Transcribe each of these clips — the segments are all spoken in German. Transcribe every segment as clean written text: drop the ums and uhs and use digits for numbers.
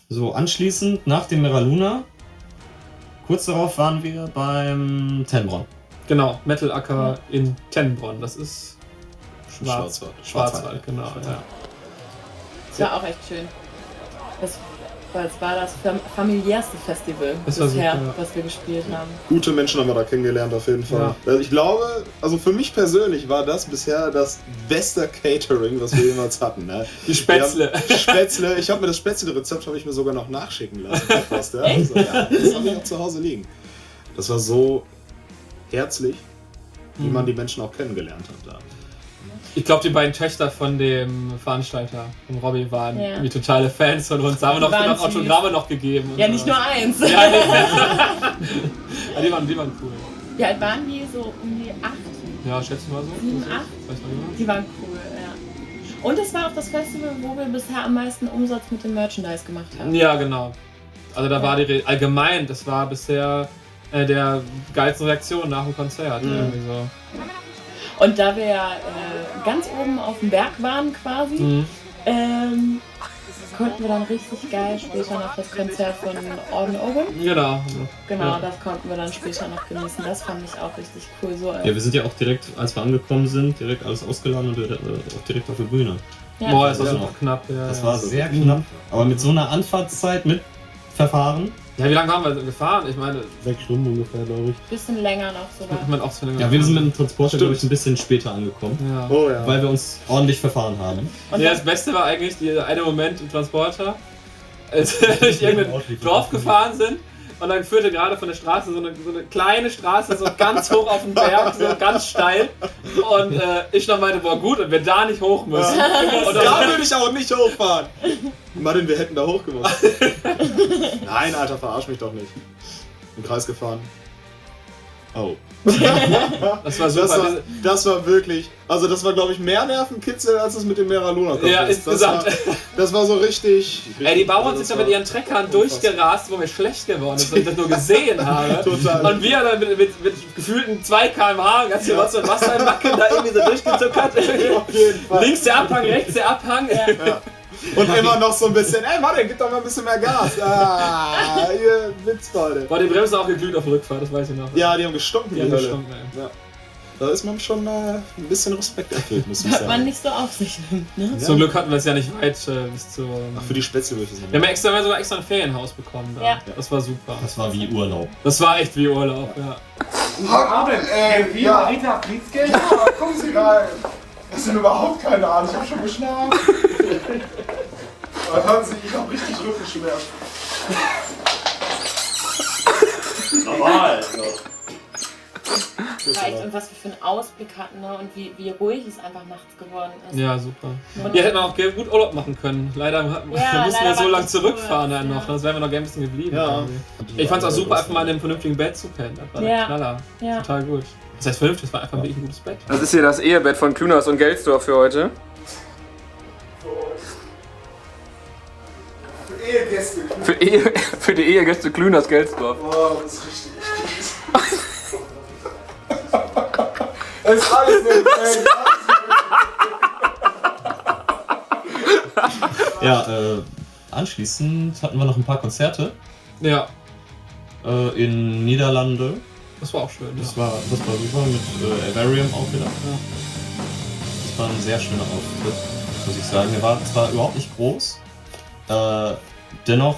So, anschließend, nach dem Mera Luna, kurz darauf waren wir beim Tenbronn. Genau, Metalacker in Tenbronn. Das ist Schwarzwald, genau. Ja. Das war auch echt schön. Das war das familiärste Festival bisher, super, was wir gespielt haben. Gute Menschen haben wir da kennengelernt, auf jeden Fall. Ja. Ich glaube, also für mich persönlich war das bisher das beste Catering, was wir jemals hatten. Ne? Die Spätzle. Spätzle. Ich habe mir das Spätzle-Rezept sogar noch nachschicken lassen. Fast, ja? Also, ja, das habe ich auch zu Hause liegen. Das war so herzlich, wie man die Menschen auch kennengelernt hat da. Ich glaube, die beiden Töchter von dem Veranstalter, von Robbie, waren wie totale Fans von uns. Da haben wir noch Autogramme noch gegeben. Ja, nicht nur eins. Ja, die waren cool. Wie alt waren die? So um die 8? Ja, schätze ich mal so. 7, 8? Die waren cool, ja. Und es war auch das Festival, wo wir bisher am meisten Umsatz mit dem Merchandise gemacht haben. Ja, genau. Also da war die allgemein, das war bisher der geilste Reaktion nach dem Konzert. Irgendwie so. Und da wir ja ganz oben auf dem Berg waren quasi, konnten wir dann richtig geil später noch das Konzert von Orden Ogun. Genau, das konnten wir dann später noch genießen. Das fand ich auch richtig cool. So, ja, wir sind ja auch direkt, als wir angekommen sind, direkt alles ausgeladen und auch direkt auf der Bühne. Ja. Boah, das war super knapp. Ja, das war sehr knapp. Aber mit so einer Anfahrtszeit mit Verfahren. Ja, wie lange haben wir gefahren? Ich meine 6 Stunden ungefähr, glaube ich. Bisschen länger noch sogar. Ich meine auch länger. Ja, wir sind mit dem Transporter, glaube ich, ein bisschen später angekommen. Ja. Oh, ja. Weil wir uns ordentlich verfahren haben. Und ja, das Beste war eigentlich der eine Moment im Transporter, als wir durch irgendein Dorf gefahren sind. Und dann führte gerade von der Straße so eine kleine Straße so ganz hoch auf den Berg, so ganz steil. Und ich noch meinte, boah gut, und wir da nicht hoch müssen. Und da würde ich auch nicht hochfahren. Martin, wir hätten da hochgemusst. Nein, Alter, verarsch mich doch nicht. Im Kreis gefahren. Oh. Das war super. Das war wirklich, also das war glaube ich mehr Nervenkitzel als das mit dem Mera Luna. Ja, insgesamt. Das war so richtig. Ey, die Bauern sind ja mit ihren Treckern durchgerast, wo mir schlecht geworden ist, weil ich das nur gesehen habe. Total. Und wir dann mit gefühlten 2 km/h, ganz viel Wasser und Wasser im Nacken, da irgendwie so durchgezuckert. Auf jeden Fall. Links der Abhang, rechts der Abhang. Ja. Und immer noch so ein bisschen, ey Martin, gib doch mal ein bisschen mehr Gas. Ihr Witzbeide. Boah, die Bremse auch geglüht auf Rückfahrt, das weiß ich noch. Ja, die haben gestunken, die Hölle. Ja. Da ist man schon ein bisschen Respekt erfüllt, muss ich Hat sagen. man nicht so auf sich nimmt, ne? Ja. Zum Glück hatten wir es ja nicht weit bis zu... Ach, für die Spätzle sind wir haben sogar extra ein Ferienhaus bekommen da. Ja. Das war super. Das war wie Urlaub. Das war echt wie Urlaub, ja. Wie Marita Fließgeld? Ja, kommen Sie rein. Das sind überhaupt keine Ahnung, ich hab schon geschlafen. Hören Sie, ich hab richtig Rückenschmerzen. Normal. Und was wir für einen Ausblick hatten, ne? Und wie ruhig es einfach nachts geworden ist. Ja, super. Ja, hätten wir auch gut Urlaub machen können. Leider mussten wir so lange zurückfahren dann noch. Sonst wären wir noch gerne ein bisschen geblieben. Ja. Ich fand es auch super, einfach mal in einem vernünftigen Bett zu pennen. Das war der Knaller. Ja. Total gut. Das heißt vernünftig, das war einfach wirklich ein gutes Bett. Das ist hier das Ehebett von Klünas und Gelsdorf für heute. Für die Ehegäste Klünas Gelsdorf. Wow, das ist richtig fies. Es ist alles nur Fake. Ja, anschließend hatten wir noch ein paar Konzerte. Ja. In Niederlande. Das war auch schön. Das war super mit Avarium auch wieder. Ja. Das war ein sehr schöner Auftritt, muss ich sagen. Er war zwar überhaupt nicht groß, dennoch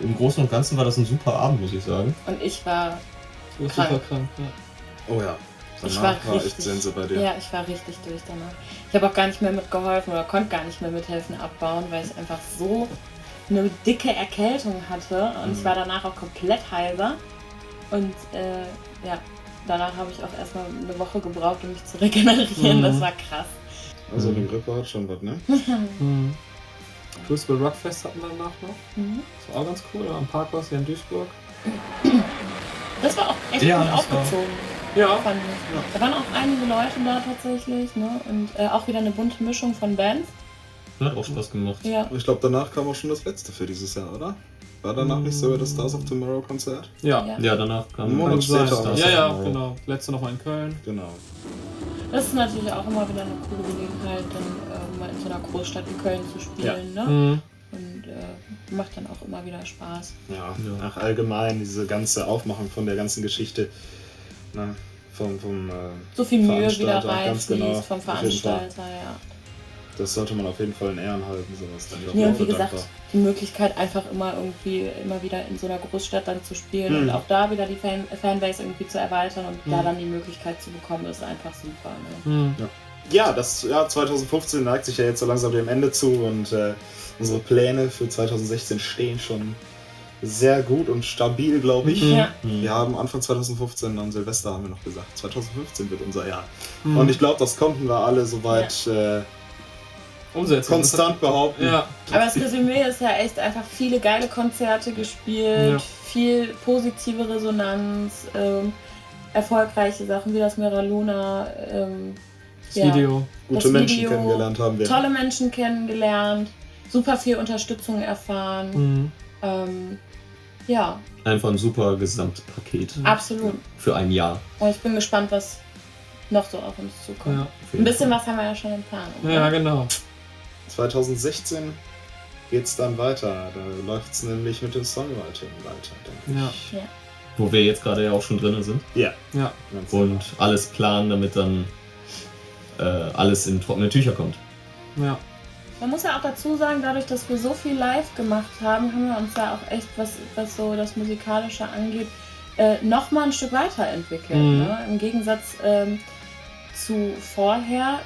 im Großen und Ganzen war das ein super Abend, muss ich sagen. Und ich war super krank. Ja. Oh ja. Ich war echt Sense bei dir. Ja, ich war richtig durch danach. Ich habe auch gar nicht mehr mitgeholfen oder konnte gar nicht mehr mithelfen abbauen, weil ich einfach so eine dicke Erkältung hatte und ich war danach auch komplett heiser. Und danach habe ich auch erstmal eine Woche gebraucht, um mich zu regenerieren. Das war krass. Also eine Grippe hat schon was, ne? Crucible Rockfest hatten wir danach noch. Das war auch ganz cool, am Parkhaus hier in Duisburg. Das war auch echt gut aufgezogen. Ja. Fand ich. Ja. Da waren auch einige Leute da tatsächlich, ne? Und auch wieder eine bunte Mischung von Bands. Hat auch Spaß gemacht. Ja. Ich glaube, danach kam auch schon das letzte für dieses Jahr, oder? War danach nicht sogar das Stars of Tomorrow Konzert? Ja, danach kam ein Monat später. Stars ja, of Tomorrow. genau. Letzte nochmal in Köln. Genau. Das ist natürlich auch immer wieder eine coole Gelegenheit, dann mal in so einer Großstadt wie Köln zu spielen, ne? und macht dann auch immer wieder Spaß. Ja, ach, allgemein diese ganze Aufmachung von der ganzen Geschichte, ne, vom So viel Mühe wieder Veranstalter, ganz reinfließt genau, vom auf jeden Fall. Veranstalter, ja. Das sollte man auf jeden Fall in Ehren halten, sowas dann. Nee, und wie gesagt, die Möglichkeit einfach immer wieder in so einer Großstadt dann zu spielen und auch da wieder die Fanbase irgendwie zu erweitern und da dann die Möglichkeit zu bekommen, ist einfach super. Ne? Ja, das Jahr 2015 neigt sich ja jetzt so langsam dem Ende zu und unsere Pläne für 2016 stehen schon sehr gut und stabil, glaube ich. Ja. Wir haben Anfang 2015 am Silvester haben wir noch gesagt, 2015 wird unser Jahr. Und ich glaube, das konnten wir alle soweit Umsetzen. konstant behaupten. Ja. Aber das Resümee ist ja echt einfach viele geile Konzerte gespielt, viel positive Resonanz, erfolgreiche Sachen wie das Mera Luna, Das Video. Gute Menschen kennengelernt haben wir. Tolle Menschen kennengelernt, super viel Unterstützung erfahren. Ja, Einfach ein super Gesamtpaket absolut. für ein Jahr. Und ich bin gespannt, was noch so auf uns zukommt. Ja. Ein bisschen was haben wir ja schon in Planung. Ja, genau. 2016 geht's dann weiter. Da läuft's nämlich mit dem Songwriting weiter, denke ich. Ja. Wo wir jetzt gerade ja auch schon drin sind. Ja. Ganz Und alles planen, damit dann alles in trockene Tücher kommt. Ja. Man muss ja auch dazu sagen, dadurch, dass wir so viel live gemacht haben, haben wir uns ja auch echt, was so das Musikalische angeht, nochmal ein Stück weiterentwickelt. Ne? Im Gegensatz zu vorher,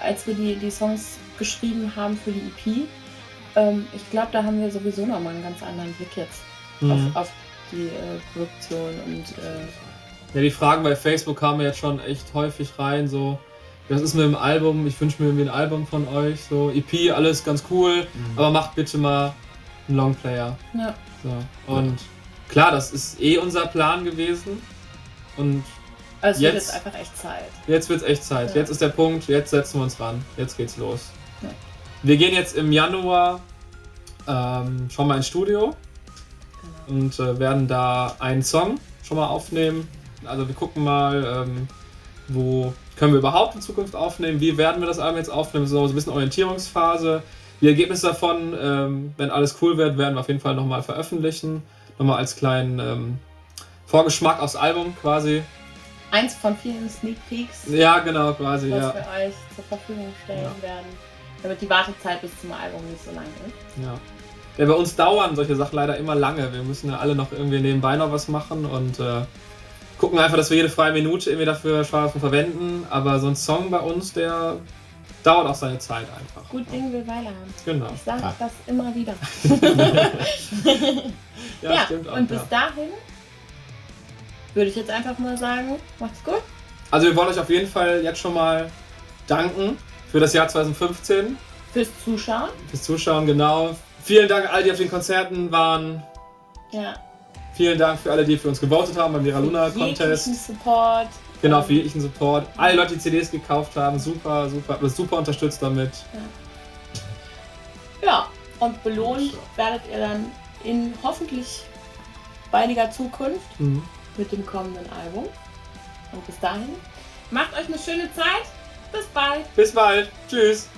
als wir die Songs geschrieben haben für die EP. Ich glaube, da haben wir sowieso nochmal einen ganz anderen Blick jetzt auf die Produktion und Ja, die Fragen bei Facebook kamen jetzt schon echt häufig rein, so, was ist mit dem Album, ich wünsche mir irgendwie ein Album von euch, so, EP, alles ganz cool, aber macht bitte mal einen Longplayer. ja. So. Und klar, das ist unser Plan gewesen und Also es wird Jetzt- jetzt einfach echt Zeit. jetzt wird's echt Zeit, Ja. jetzt ist der Punkt, jetzt setzen wir uns ran, jetzt geht's los. Ja. Wir gehen jetzt im Januar schon mal ins Studio und werden da einen Song schon mal aufnehmen. Also wir gucken mal, wo können wir überhaupt in Zukunft aufnehmen, wie werden wir das Album jetzt aufnehmen, so ein bisschen Orientierungsphase. Die Ergebnisse davon, wenn alles cool wird, werden wir auf jeden Fall nochmal veröffentlichen. Nochmal als kleinen Vorgeschmack aufs Album quasi. Eins von vielen Sneak Peeks, Ja, genau, quasi, was ja. wir euch zur Verfügung stellen werden, damit die Wartezeit bis zum Album nicht so lang ist. Ja. Ja, bei uns dauern solche Sachen leider immer lange. Wir müssen ja alle noch irgendwie nebenbei noch was machen und gucken einfach, dass wir jede freie Minute irgendwie dafür verwenden. Aber so ein Song bei uns, der dauert auch seine Zeit einfach. Gut Ding will Weile haben. Genau. Ich sage das immer wieder. Ja, stimmt auch. und bis Ja. dahin würde ich jetzt einfach mal sagen, macht's gut. Also wir wollen euch auf jeden Fall jetzt schon mal danken für das Jahr 2015, Fürs Zuschauen. fürs Zuschauen, genau. Vielen Dank an alle, die auf den Konzerten waren. Ja. Vielen Dank für alle, die für uns gewotet haben beim Mera Luna Jeglichen Contest. Support. Genau, für jeglichen Support. Alle Leute, die CDs gekauft haben, super unterstützt damit. Ja, und belohnt werdet ihr dann in hoffentlich baldiger Zukunft mit dem kommenden Album. Und bis dahin, macht euch eine schöne Zeit. Bis bald. Bis bald. Tschüss.